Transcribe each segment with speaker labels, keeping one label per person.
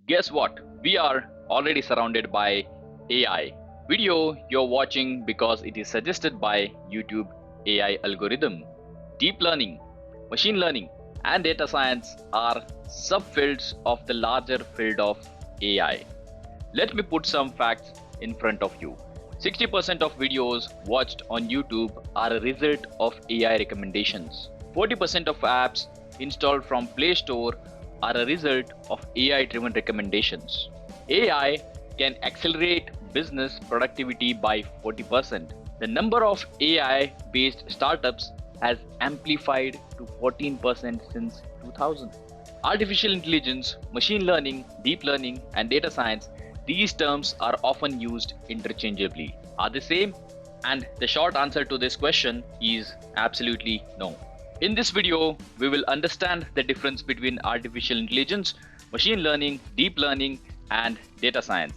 Speaker 1: Guess what? We are already surrounded by AI. Video you're watching because it is suggested by YouTube AI algorithm. Deep learning, machine learning, and data science are subfields of the larger field of AI. Let me put some facts in front of you. 60% of videos watched on YouTube are a result of AI recommendations. 40% of apps installed from Play Store are a result of AI-driven recommendations. AI can accelerate business productivity by 40%. The number of AI-based startups has amplified to 14% since 2000. Artificial intelligence, machine learning, deep learning, and data science, these terms are often used interchangeably. Are they same? And the short answer to this question is absolutely no. In this video, we will understand the difference between artificial intelligence, machine learning, deep learning, and data science.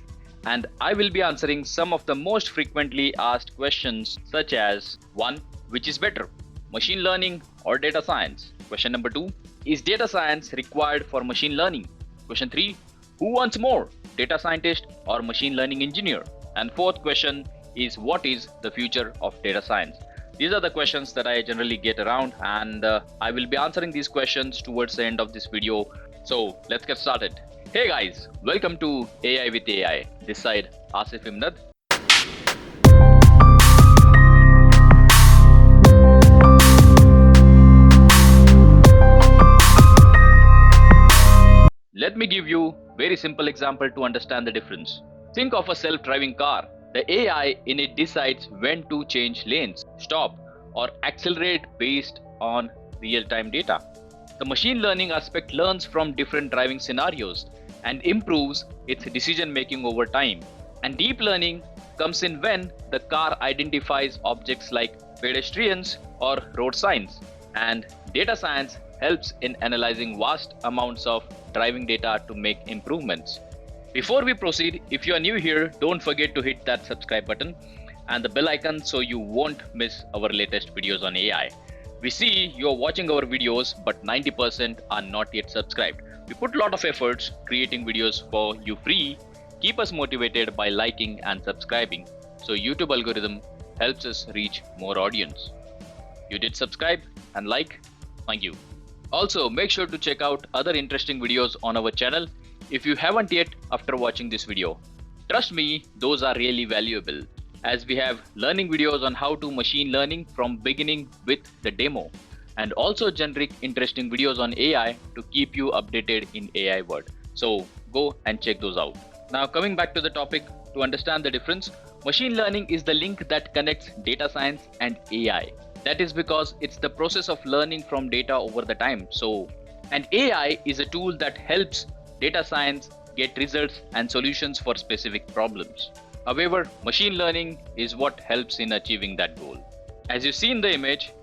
Speaker 1: And I will be answering some of the most frequently asked questions such as 1. Which is better, machine learning or data science? Question number 2. Is data science required for machine learning? Question 3. Who wants more, data scientist or machine learning engineer? And fourth question is, what is the future of data science? These are the questions that I generally get around, and I will be answering these questions towards the end of this video. So let's get started. Hey guys, welcome to AI with AI. This side Asif Imnad. Let me give you a very simple example to understand the difference. Think of a self-driving car. The AI in it decides when to change lanes, stop, or accelerate based on real-time data. The machine learning aspect learns from different driving scenarios and improves its decision-making over time. And deep learning comes in when the car identifies objects like pedestrians or road signs. And data science helps in analyzing vast amounts of driving data to make improvements. Before we proceed, if you are new here, don't forget to hit that subscribe button and the bell icon so you won't miss our latest videos on AI. We see you're watching our videos, but 90% are not yet subscribed. We put a lot of efforts creating videos for you free. Keep us motivated by liking and subscribing so YouTube algorithm helps us reach more audience. You did subscribe and like? Thank you. Also, make sure to check out other interesting videos on our channel if you haven't yet after watching this video. Trust me, those are really valuable, as we have learning videos on how to machine learning from beginning with the demo, and also generic interesting videos on AI to keep you updated in AI world. So go and check those out. Now coming back to the topic, to understand the difference, machine learning is the link that connects data science and AI. That is because it's the process of learning from data over the time. And AI is a tool that helps data science get results and solutions for specific problems. However, machine learning is what helps in achieving that goal. As you see in the image,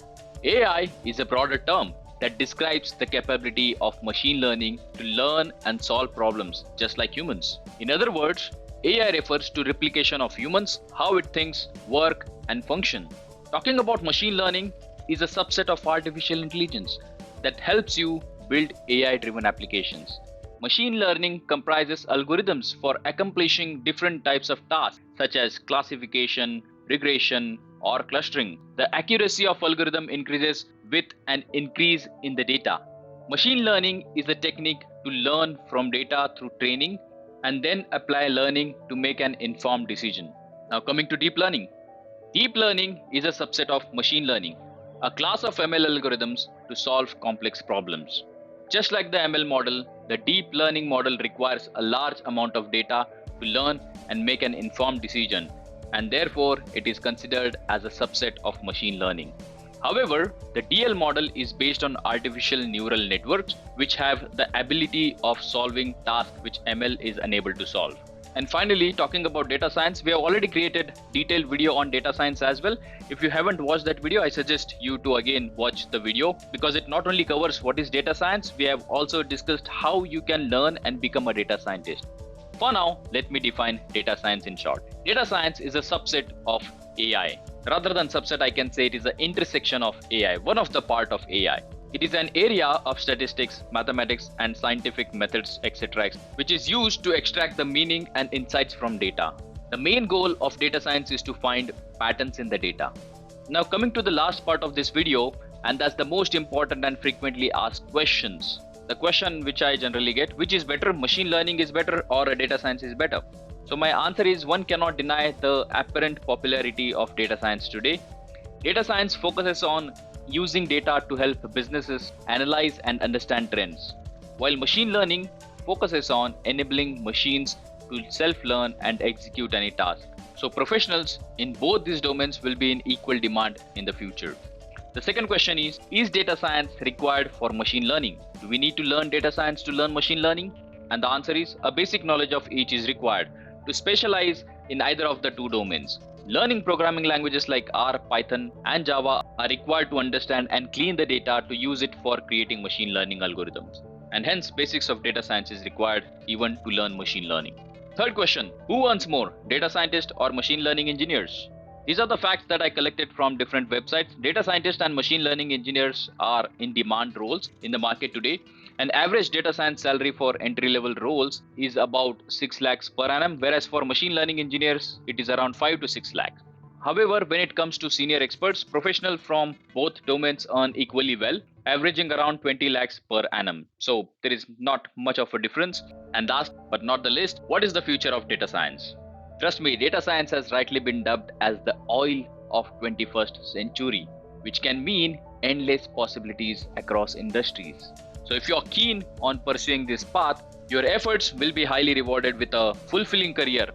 Speaker 1: AI is a broader term that describes the capability of machine learning to learn and solve problems just like humans. In other words, AI refers to replication of humans, how it thinks, work, and function. Talking about machine learning is a subset of artificial intelligence that helps you build AI-driven applications. Machine learning comprises algorithms for accomplishing different types of tasks such as classification, regression, or clustering. The accuracy of algorithm increases with an increase in the data. Machine learning is a technique to learn from data through training and then apply learning to make an informed decision. Now coming to deep learning. Deep learning is a subset of machine learning, a class of ML algorithms to solve complex problems. Just like the ML model, the deep learning model requires a large amount of data to learn and make an informed decision, and therefore it is considered as a subset of machine learning. However, the DL model is based on artificial neural networks, which have the ability of solving tasks which ML is unable to solve. And finally, talking about data science, we have already created detailed video on data science as well. If you haven't watched that video, I suggest you to again watch the video, because it not only covers what is data science, we have also discussed how you can learn and become a data scientist. For now, let me define data science in short. Data science is a subset of AI. Rather than subset, I can say it is an intersection of AI, one of the part of AI. It is an area of statistics, mathematics, and scientific methods, etc., which is used to extract the meaning and insights from data. The main goal of data science is to find patterns in the data. Now coming to the last part of this video, and that's the most important and frequently asked questions. The question which I generally get, which is better, machine learning is better or data science is better? So my answer is, one cannot deny the apparent popularity of data science today. Data science focuses on using data to help businesses analyze and understand trends, while machine learning focuses on enabling machines to self-learn and execute any task. So professionals in both these domains will be in equal demand in the future. The second question is data science required for machine learning? Do we need to learn data science to learn machine learning? And the answer is, a basic knowledge of each is required to specialize in either of the two domains. Learning programming languages like R, Python, and Java are required to understand and clean the data to use it for creating machine learning algorithms. And hence, basics of data science is required even to learn machine learning. Third question, who earns more, data scientists or machine learning engineers? These are the facts that I collected from different websites. Data scientists and machine learning engineers are in demand roles in the market today. An average data science salary for entry-level roles is about 6 lakhs per annum, whereas for machine learning engineers, it is around 5 to 6 lakhs. However, when it comes to senior experts, professionals from both domains earn equally well, averaging around 20 lakhs per annum. So there is not much of a difference. And last but not the least, what is the future of data science? Trust me, data science has rightly been dubbed as the oil of 21st century, which can mean endless possibilities across industries. So if you're keen on pursuing this path, your efforts will be highly rewarded with a fulfilling career,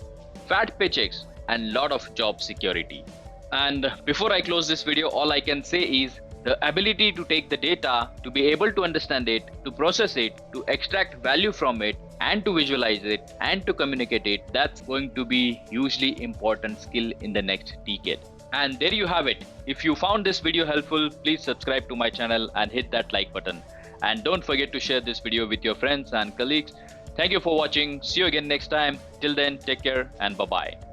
Speaker 1: fat paychecks, and lot of job security. And before I close this video, all I can say is the ability to take the data, to be able to understand it, to process it, to extract value from it, and to visualize it, and to communicate it, that's going to be hugely important skill in the next decade. And there you have it. If you found this video helpful, please subscribe to my channel and hit that like button. And don't forget to share this video with your friends and colleagues. Thank you for watching. See you again next time. Till then, take care and bye-bye.